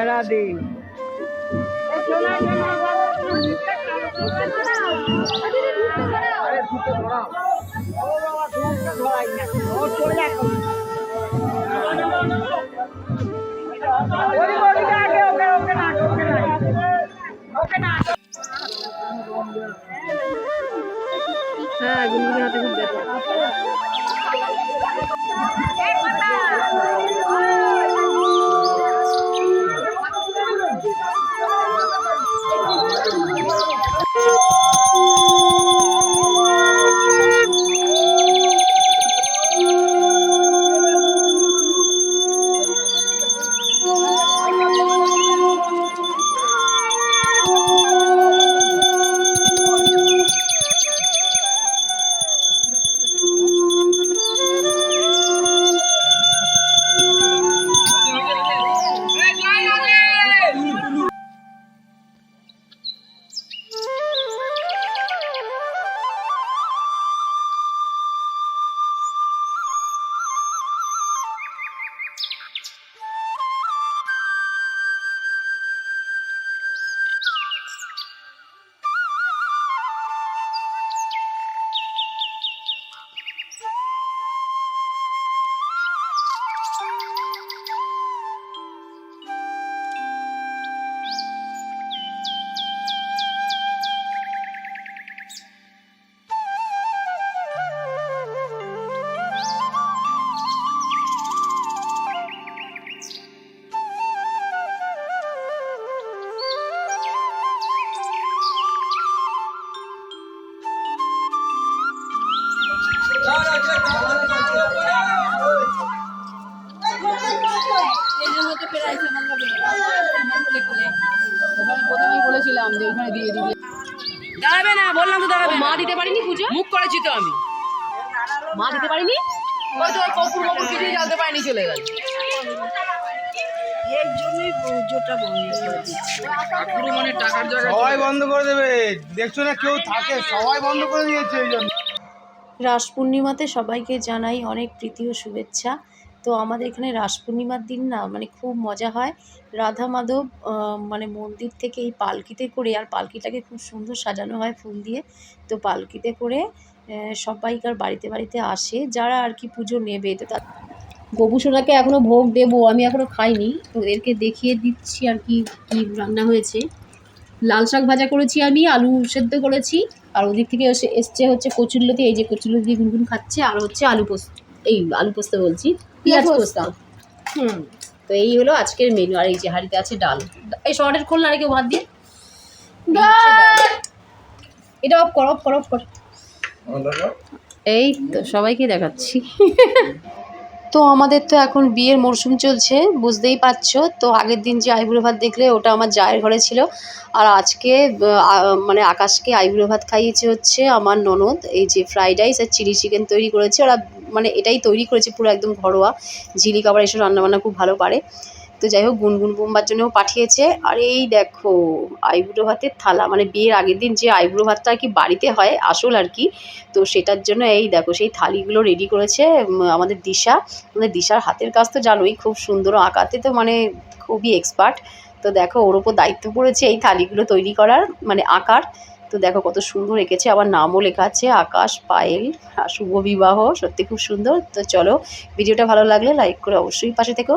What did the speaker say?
রাধে। হ্যাঁ, গুনগুনের হাতে খুব ব্যথা। বলেছিলাম যে ওখানে দিয়ে দিবি, দাঁড়াবে না, বললাম তো দাঁড়াবে। মা দিতে পারিনি পুজো, মুখ করেছি তো আমি, মা দিতে পারিনি, ওই তো কপুর কপুর কিছুই জানতে পারিনি, চলে গেল। এই জন্যই পুজোটা বন্ধ করে দিচ্ছে, মানে টাকার জায়গা সবাই বন্ধ করে দেবে, দেখছো না কেউ থাকে, সবাই বন্ধ করে দিয়েছে। এই জন্য রাস পূর্ণিমাতে সবাইকে জানাই অনেক প্রীতি ও শুভেচ্ছা। তো আমাদের এখানে রাস পূর্ণিমার দিন না মানে খুব মজা হয়। রাধা মাধব মানে মন্দির থেকে এই পালকিতে করে, আর পালকিটাকে খুব সুন্দর সাজানো হয় ফুল দিয়ে। তো পালকিতে করে সবাইকার বাড়িতে বাড়িতে আসে যারা আর কি পুজো নেবে। তো তার গোপুসোনাকে এখনও ভোগ দেবো, আমি এখনও খাইনি, তো এদেরকে দেখিয়ে দিচ্ছি আর কি কী রান্না হয়েছে। লাল শাক ভাজা করেছি, আমি আলু সেদ্ধ করেছি, আর ওদিক থেকে এসছে হচ্ছে কচুরলতি, এই যে কচুরলতি দিয়ে গুনগুন খাচ্ছে, আর হচ্ছে আলু পোস্ত, এই আলু পোস্ত বলছি, পেঁয়াজ পোস্ত। তো এই হলো আজকের মেনু। আর এই যে হাঁড়িতে আছে ডাল, এই শর্টের খোল না রেখে ভাত দিয়ে এটা অফ কর, অফ কর, অফ কর। এই তো সবাইকে দেখাচ্ছি। তো আমাদের তো এখন বিয়ের মরশুম চলছে, বুঝতেই পারছো। তো আগের দিন যে আইবুড়ো ভাত দেখলে ওটা আমার জায়ের ঘরে ছিল, আর আজকে মানে আকাশকে আইবুড়ো ভাত খাইয়েছে হচ্ছে আমার ননদ। এই যে ফ্রাইড রাইস আর চিলি চিকেন তৈরি করেছে ওরা, মানে এটাই তৈরি করেছে পুরো একদম ঘরোয়া। ঝিলিক আবার এসব রান্নাবান্না খুব ভালো পারে। তো যাই হোক, গুনগুন বোম্বার জন্যও পাঠিয়েছে। আর এই দেখো আইবুড়ো ভাতের থালা, মানে বিয়ের আগের দিন যে আইবুড়ো ভাতটা আর কি বাড়িতে হয় আসল আর কি, তো সেটার জন্য এই দেখো সেই থালিগুলো রেডি করেছে আমাদের দিশা। আমাদের দিশার হাতের কাজ তো জানোই, খুব সুন্দর আঁকাতে তো মানে খুবই এক্সপার্ট। তো দেখো ওর ওপর দায়িত্ব পড়েছে এই থালিগুলো তৈরি করার, মানে আঁকার। তো দেখো কত সুন্দর এঁকেছে, আবার নামও লেখা আছে আকাশ পায়েল শুভ বিবাহ, সত্যি খুব সুন্দর। তো চলো, ভিডিওটা ভালো লাগলে লাইক করে অবশ্যই পাশে থেকো।